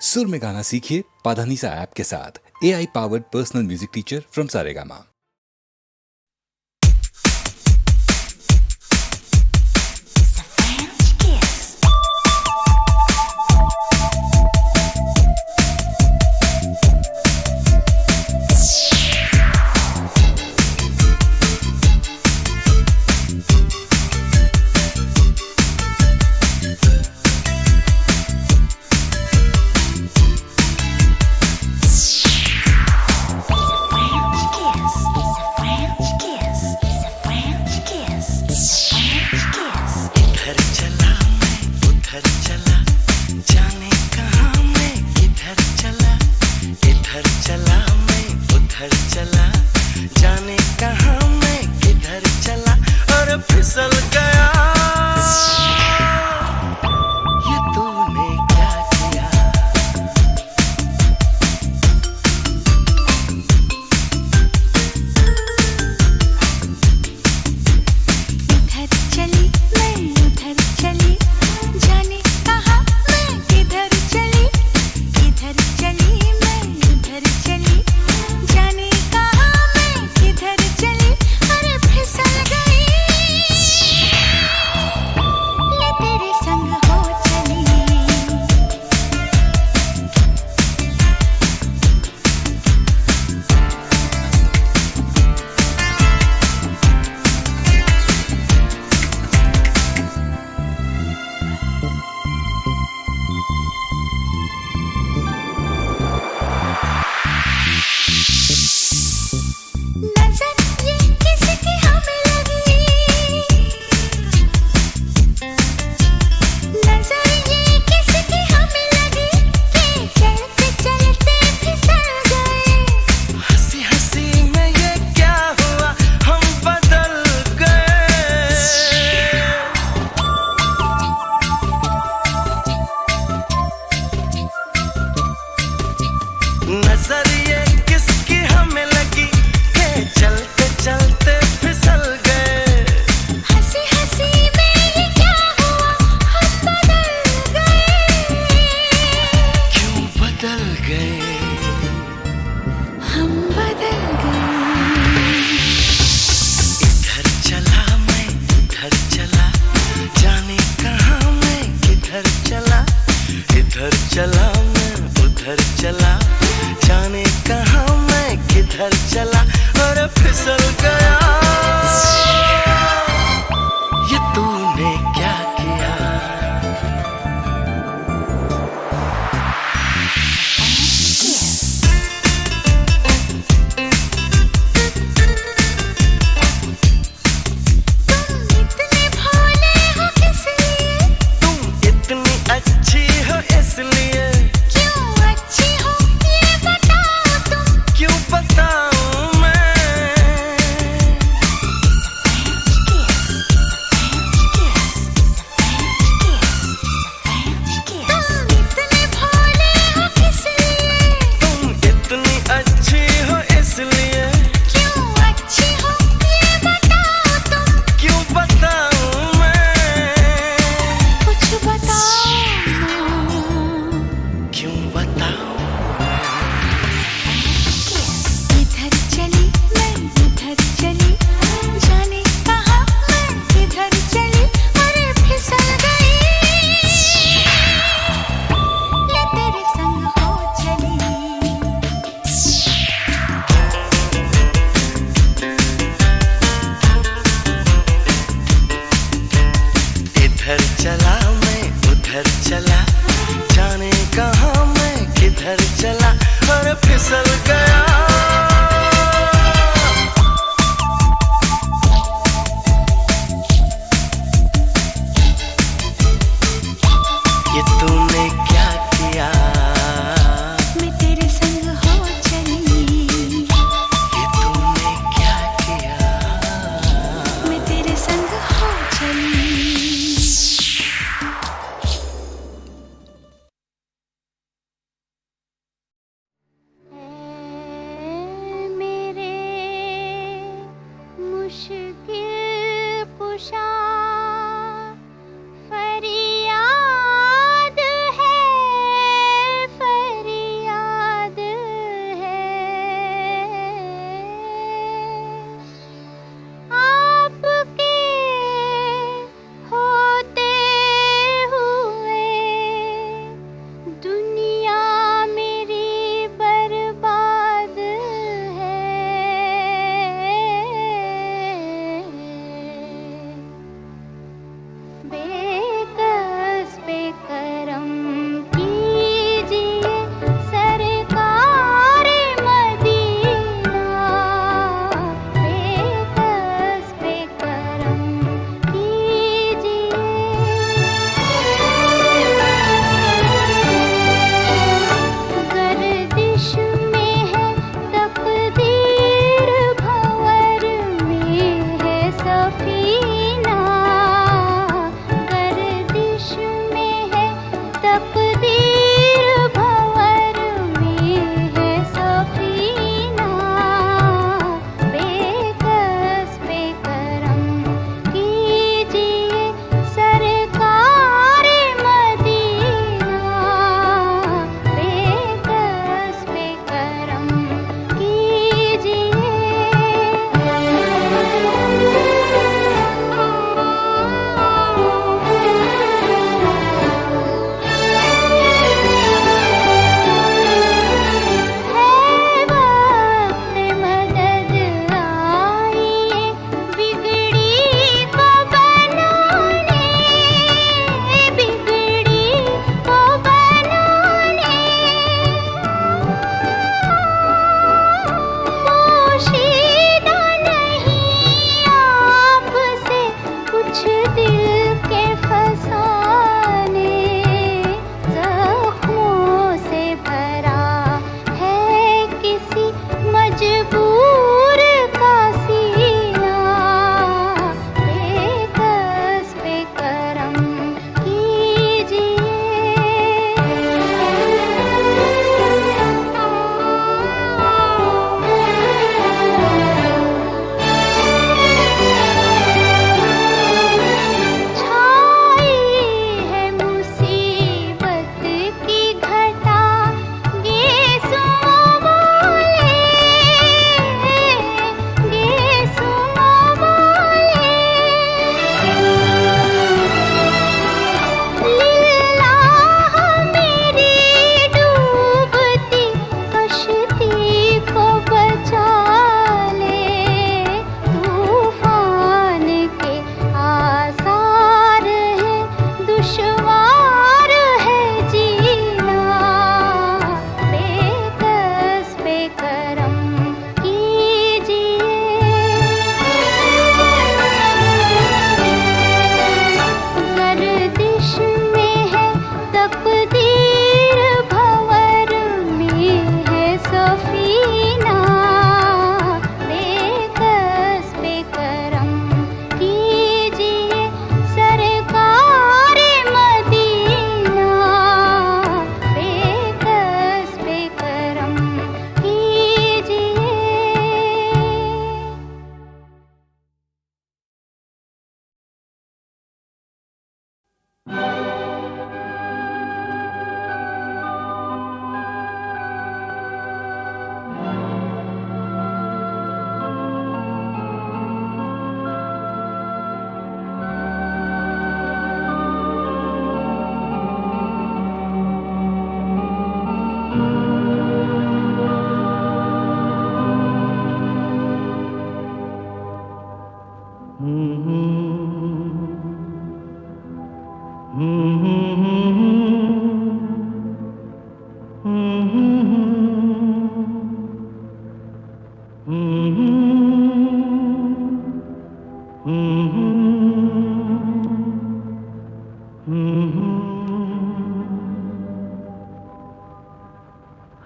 सुर में गाना सीखिए पाधानीसा ऐप के साथ। AI powered personal music teacher from Saregama.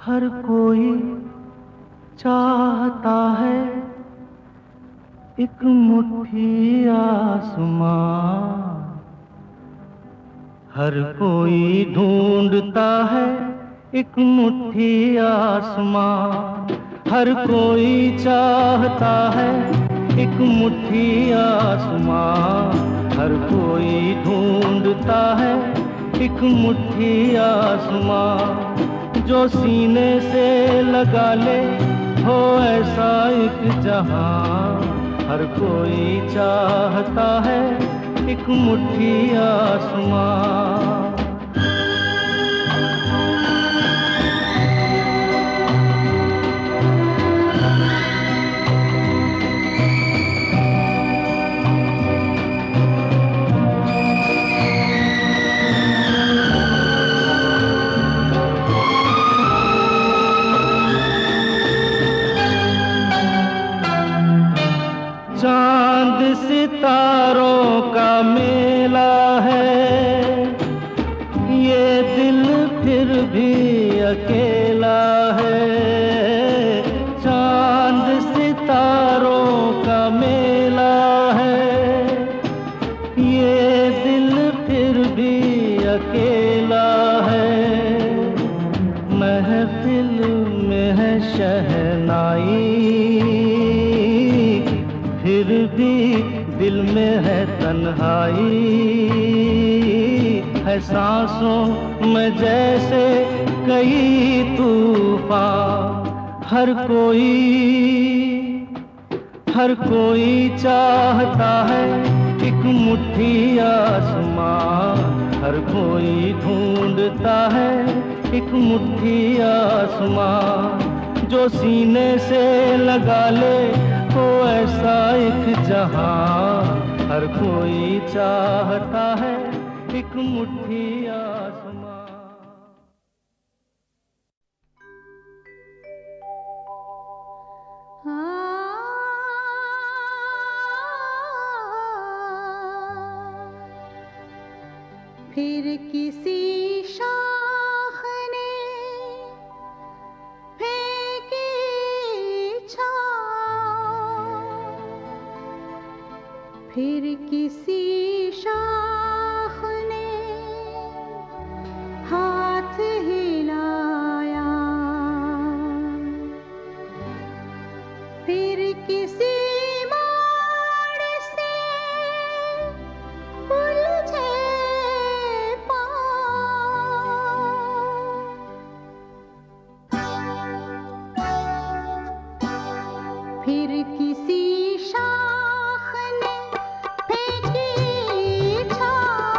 हर कोई चाहता है एक मुट्ठी आसमां, हर कोई ढूंढता है एक मुट्ठी आसमां, हर कोई चाहता है एक मुट्ठी आसमां, हर कोई ढूंढता है एक मुट्ठी आसमां, जो सीने से लगा ले हो ऐसा एक जहां, हर कोई चाहता है एक मुट्ठी आसमां। चांद सितारों का मेला है, ये दिल फिर भी अकेला है। चांद सितारों का मेला है, ये दिल फिर भी अकेला है। महफिल में है शहनाई, फिर भी दिल में है तन्हाई, है सांसों में जैसे कई तूफान, हर कोई चाहता है एक मुट्ठी आसमां, हर कोई ढूंढता है एक मुट्ठी आसमां, जो सीने से लगा ले हो ऐसा एक जहां, हर कोई चाहता है एक मुट्ठी आसमां। फिर किसी शाख ने फेंकी छाँव, फिर किसी शाख ने हाथ हिलाया, फिर किसी मोड़ से उलझे फिर किसी शाख ने फेंकी छाँव,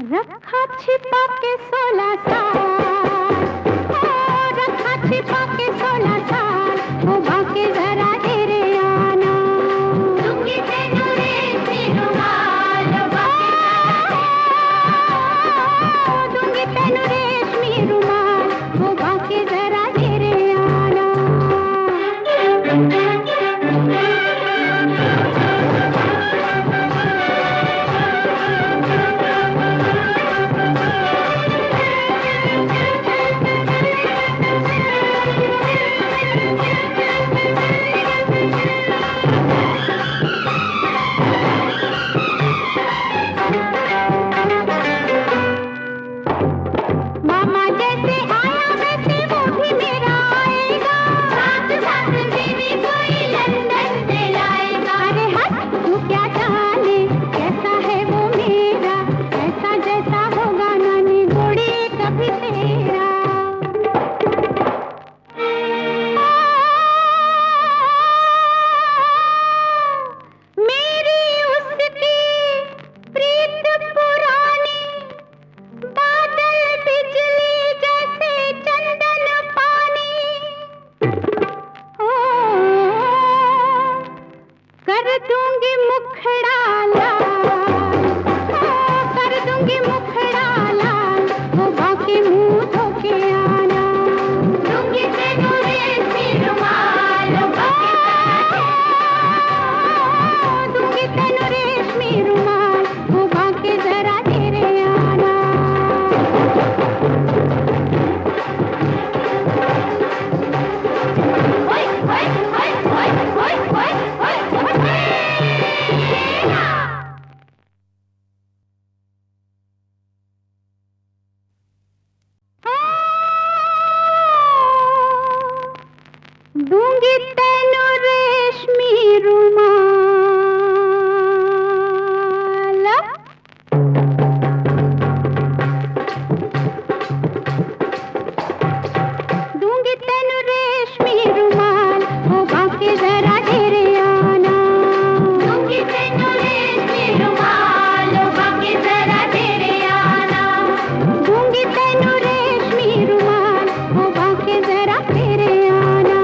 रखा छिपा के 16 साल, रखा छिपा के 16 साल, वो भागे जरा तेरे आना। दूंगी तेनू रेशमी रुमाल, दूंगी तेनू रेशमी रुमाल, वो भागे जरा तेरे आना। मामा जैसे आया वैसे वो भी मेरा आएगा, साथ साथ बीवी कोई लंदन से लाएगा। अरे हट तू क्या जाने कैसा है वो मेरा, ऐसा जैसा होगा नानी घोड़ी कभी तेरा। मेरी उसकी प्रीत पुरानी, बादल बिजली जैसे चंदन पानी। ओ, कर दूंगी मुखड़ा लाल, कर दूंगी मुखड़ा लाल, वो बाकी मुंह धोके आना। दूंगी तेनू रेशमी रुमाल, दूंगी तेनू रेशमी रुमाल, वो बाकी जरा तेरे आना। दूंगी तेनू रेशमी रुमाल, दूंगी तेनू रेशमी रुमाल, वो बाकी जरा तेरे आना। दूंगी तेनू रेशमी रुमाल, वो बाकी जरा तेरे आना। दूंगी तेनू रेशमी रुमाल, वो बाकी जरा तेरे आना।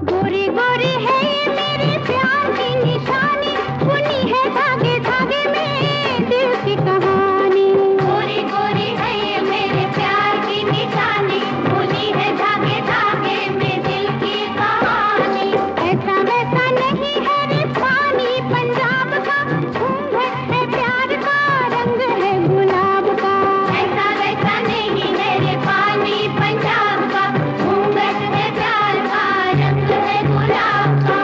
गोरी गोरी है ये मेरे प्यार की निशानी, सुनी है धागे धागे में दिल की कहानी। गोरी गोरी है ये मेरे प्यार की निशानी, सुनी है धागे धागे में दिल की कहानी। ऐसा वैसा नहीं है रे पानी पंजाब का, घूंघट है प्यार का, रंग है गुलाब का। ऐसा वैसा नहीं है रे पानी पंजाब का, घूंघट है प्यार का, रंग है गुलाब का।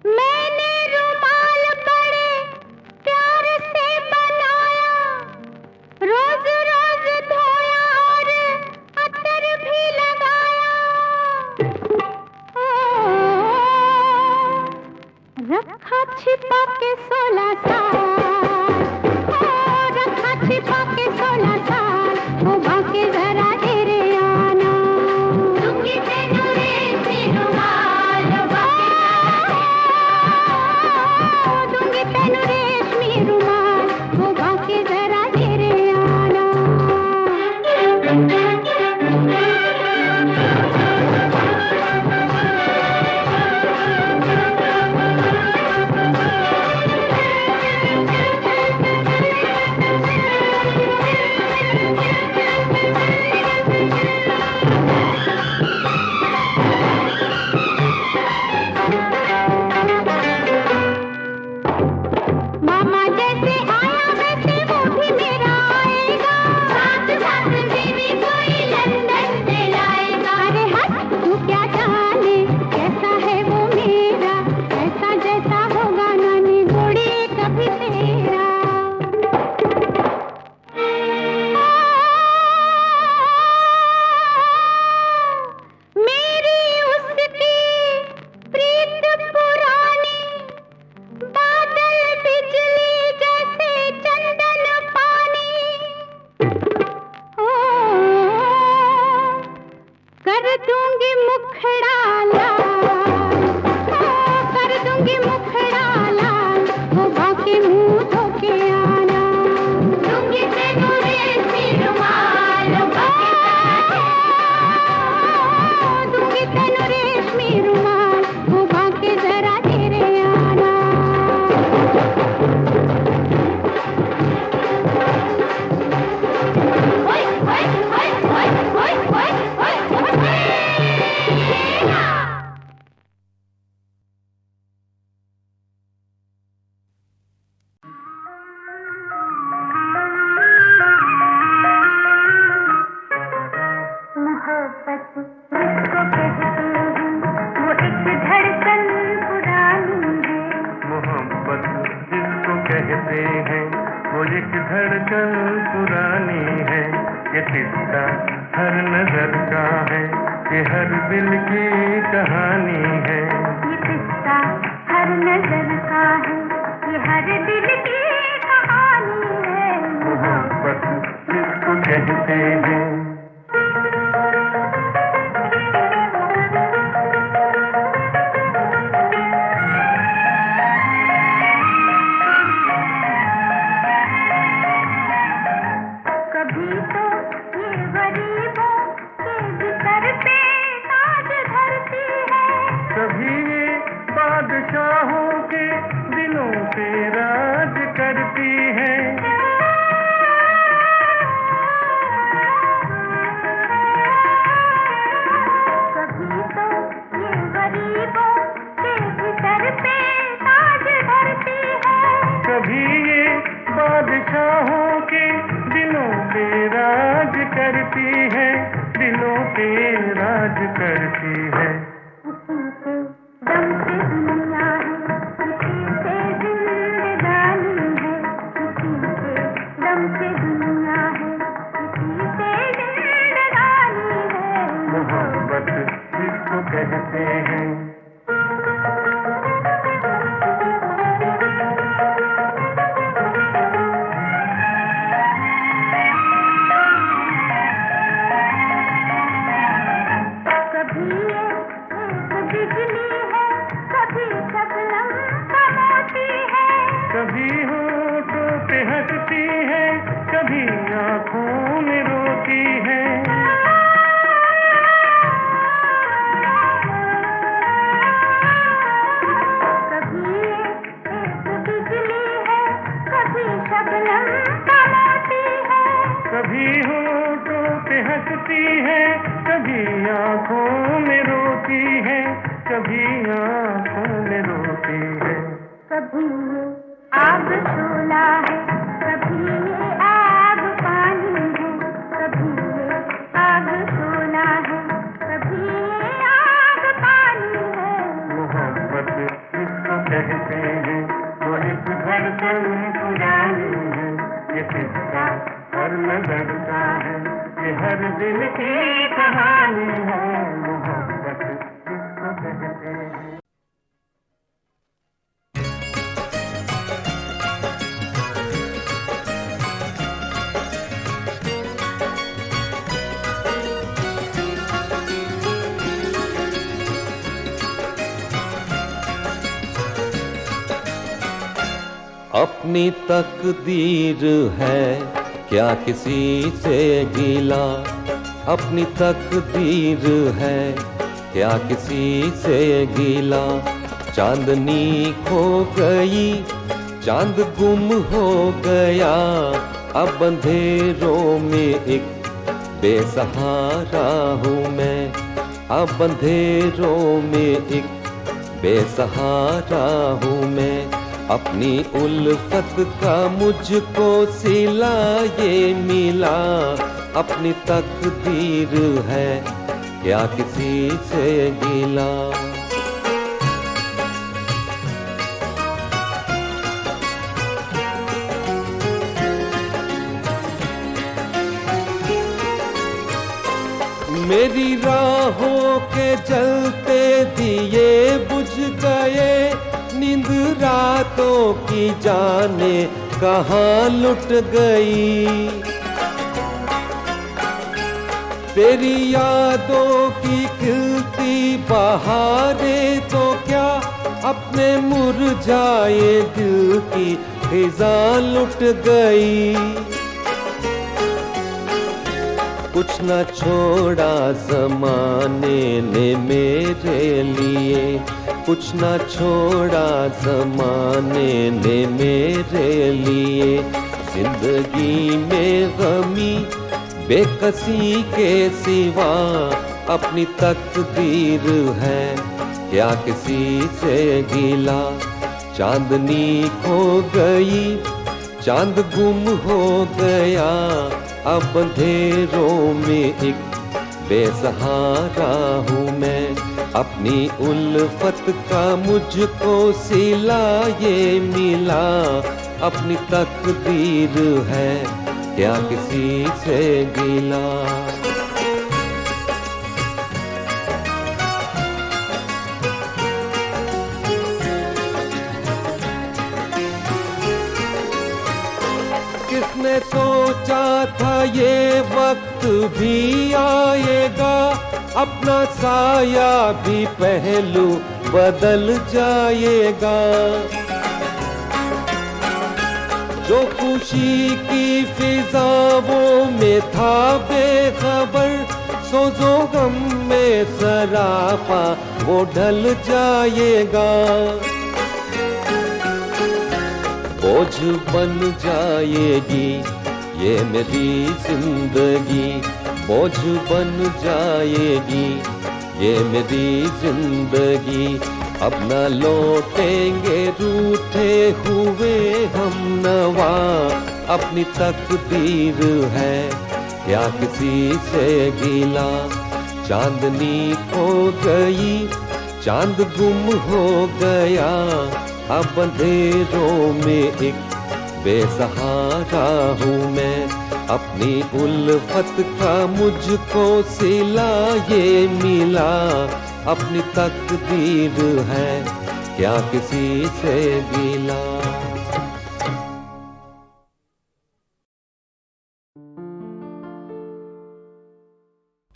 मैंने रुमाल बड़े प्यार से बनाया, रोज रोज धोया और अतर भी लगाया। ओ, रखा छिपा के 16 साल, रखा छिपा के 16 साल, वो बाकी जरा तेरे आना। दूंगी तेनू रेशमी रुमाल, दूंगी तेनू रेशमी रुमाल, वो बाकी जरा तेरे आना। धड़कन पुरानी है, ये किस्सा हर नजर का है, ये हर दिल की कहानी है। ये किस्सा हर नजर का है, ये हर दिल की कहानी है। मोहब्बत जिसको कहते हैं। कभी ये बादशाहों के दिलों पे राज करती है। कभी तो ये गरीबों के भीतर पे ताज धरती है। कभी ये बादशाहों के दिलों पे राज करती है, दिलों पे राज करती है। मोहब्बत जिसको कहते हैं। कभी होठों पे हंसती है, कभी आँखों में रोती है। कभी एक बिजली है, कभी शबनम का मोती है। कभी होठों पे हंसती है, कभी आँखों में रोती है, कभी आँखों में रोती है। कभी ये आग शोला है, कभी ये आग पानी है। कभी ये आग शोला है, कभी ये आग पानी है। मोहब्बत जिसको कहते हैं, वो एक धड़कन पुरानी है, ये किस्सा हर नजर का है, ये हर दिल की कहानी है। मोहब्बत जिसको कहते हैं। अपनी तकदीर है क्या किसी से गिला, अपनी तकदीर है क्या किसी से गिला। चांदनी खो गई, चांद गुम हो गया, अब अंधेरों में एक बेसहारा हूँ मैं। अब अंधेरों में एक बेसहारा हूँ मैं। अपनी उल्फत का मुझको सिला ये मिला, अपनी तकदीर है क्या किसी से गिला। मेरी राहों के जलते दिए बुझ गए, नींद रातों की जाने कहाँ लुट गई। तेरी यादों की खिलती बहारें तो क्या अपने मुरझाए दिल की खिज़ां लुट गई। कुछ न छोड़ा ज़माने ने मेरे लिए, कुछ न छोड़ा ज़माने ने मेरे लिए। जिंदगी में गमी बेकसी के सिवा, अपनी तकदीर है क्या किसी से गिला। चांदनी खो गई, चांद गुम हो गया, अब अंधेरों में एक बेसहारा हूँ मैं। अपनी उल्फत का मुझको सिला ये मिला, अपनी तकदीर है क्या किसी से गिला। किसने सोचा था ये वक्त भी आएगा, अपना साया भी पहलू बदल जाएगा। जो खुशी की फिजाओं में था बेखबर, सोजो गम में सरापा वो ढल जाएगा। बोझ बन जाएगी ये मेरी जिंदगी, बोझ बन जाएगी ये मेरी जिंदगी। अब न लौटेंगे रूठे हुए हम नवा, अपनी तकदीर है क्या किसी से गिला। चांदनी खो गई, चांद गुम हो गया, अब अंधेरों में एक बेसहारा हूँ मैं। अपनी उल्फत का मुझको सिला ये मिला, अपनी तकदीर है क्या किसी से गिला।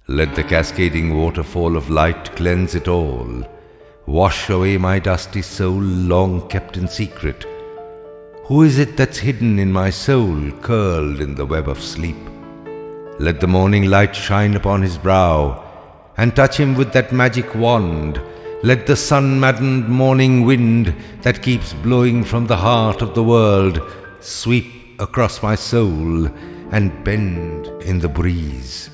Let the cascading waterfall of light cleanse it all, wash away my dusty soul long kept in secret. Who is it that's hidden in my soul, curled in the web of sleep? Let the morning light shine upon his brow and touch him with that magic wand. Let the sun-maddened morning wind that keeps blowing from the heart of the world sweep across my soul and bend in the breeze.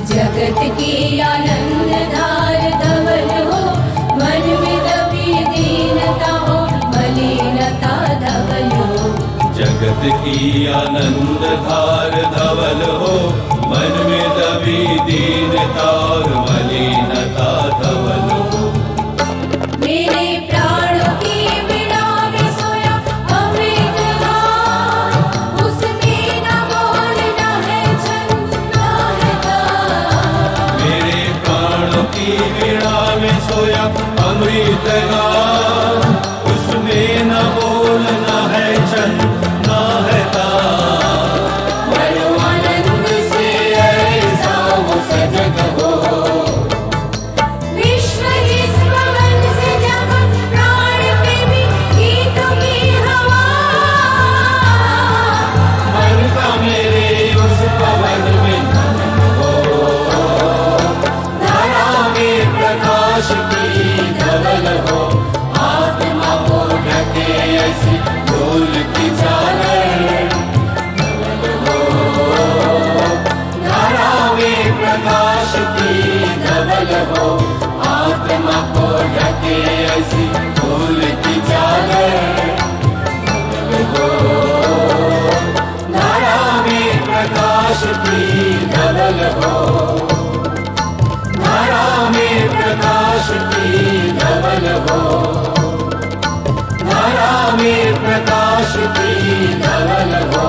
जगत की आनंद धार धवल हो, मन में दबी दीनता हो, मलिनता धवल हो। जगत की आनंद धार धवल हो, मन में दबी दीनता और मलिनता धवल हो। मेरे प्राणों की वीणा में सोया अमृत गान, उसमें न बोलना है छंद ना है गान। मेरे प्राणों की वीणा में सोया अमृत गान, उसमें न बोलना है छंद ना है तान। बड़ो आनंद से ऐसा वो सजग हो, विश्व जिस पवन से जगा, प्राण प्रेमी गीतों की हवा। मन का की धवल हो, धारा में प्रकाश की धवल हो, धारा में प्रकाश की धवल हो।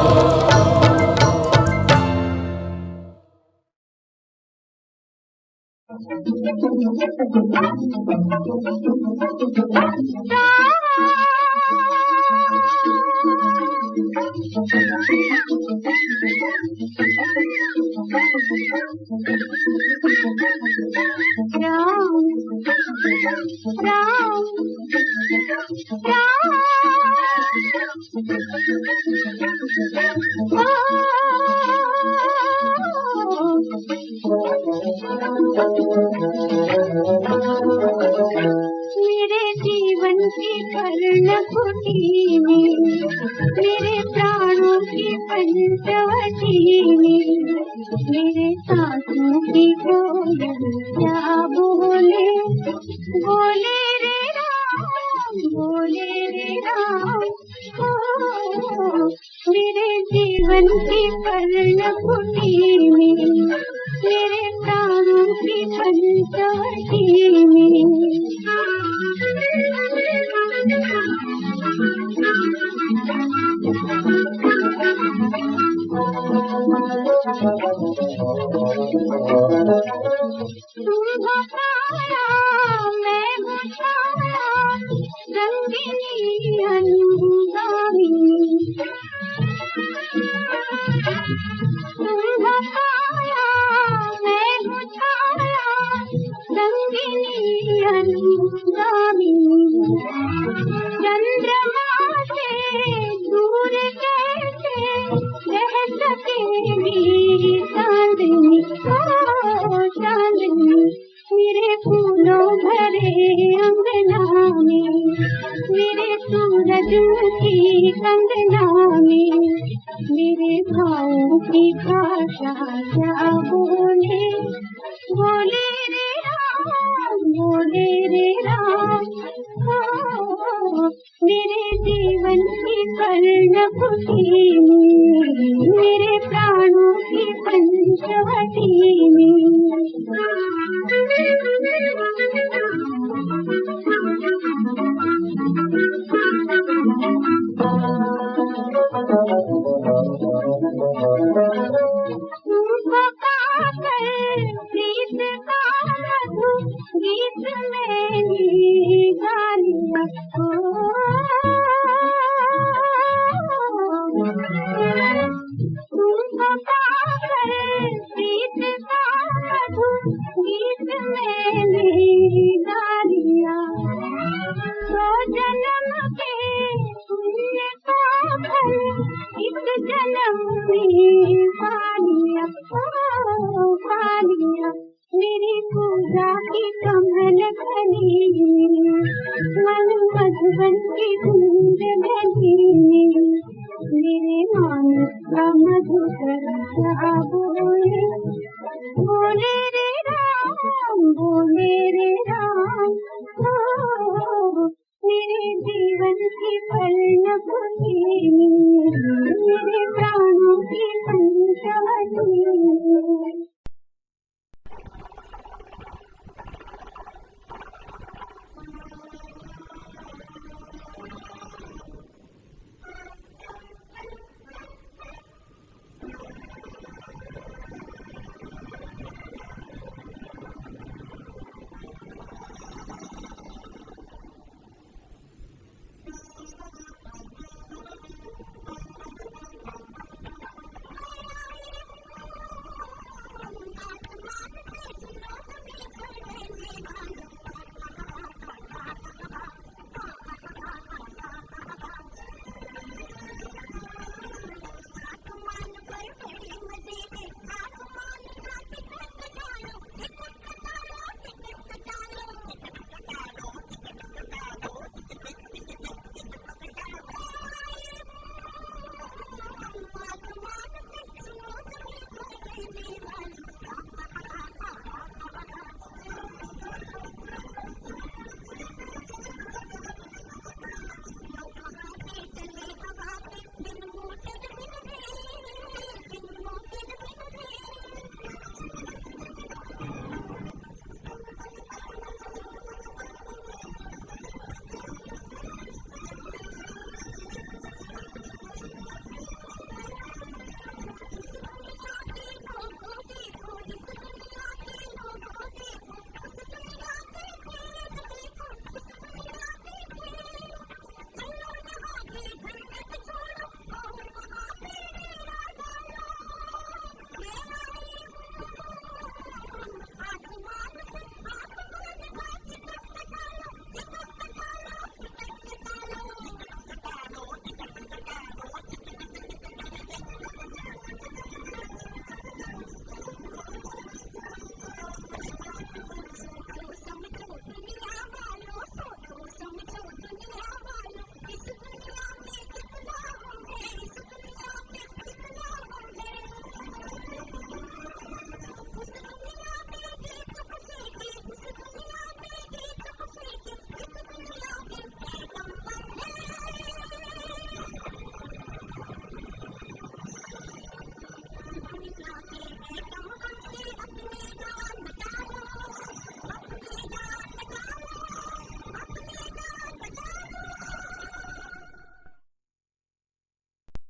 मेरे जीवन की पर्णकुटी में, मेरे प्राणों की पंचवटी में, मेरे सांसों की कोयल क्या बोले, बोले रे राम, बोले रे राम। ओ, मेरे जीवन की पर्णकुटी में, मेरे प्राणों की पंचवटी में। तुम हो तारा, मैं हूँ तारा, रंगीनी अनुगामी। तुम हो तारा, मैं हूँ तारा, रंगीनी अनुगामी। चंद्रमा से दूर कैसे रह सकेगी चांदनी, ओ चांदनी। मेरे फूलों भरे अंगना में, मेरे सूरजमुखी कंगना में, मेरे भावों की भाषा क्या बोले, बोले रे राम, बोले रे राम। ओ, मेरे जीवन की पर्णकुटी में, मेरे प्राणों की पंचवटी में। तुमको पाकर प्रीत का मधु गीत मैंने गा लिया। तुमको पाकर प्रीत का मधु गीत मैंने गा लिया। सौ जन्म के पुण्य का फल इस जन्म में पा लिया, पा लिया। मेरी पूजा की कमल खली, मन मधुबन की गूंज गली। मेरे मानस का मधुकर क्या बोले, बोले रे राम, बोले रे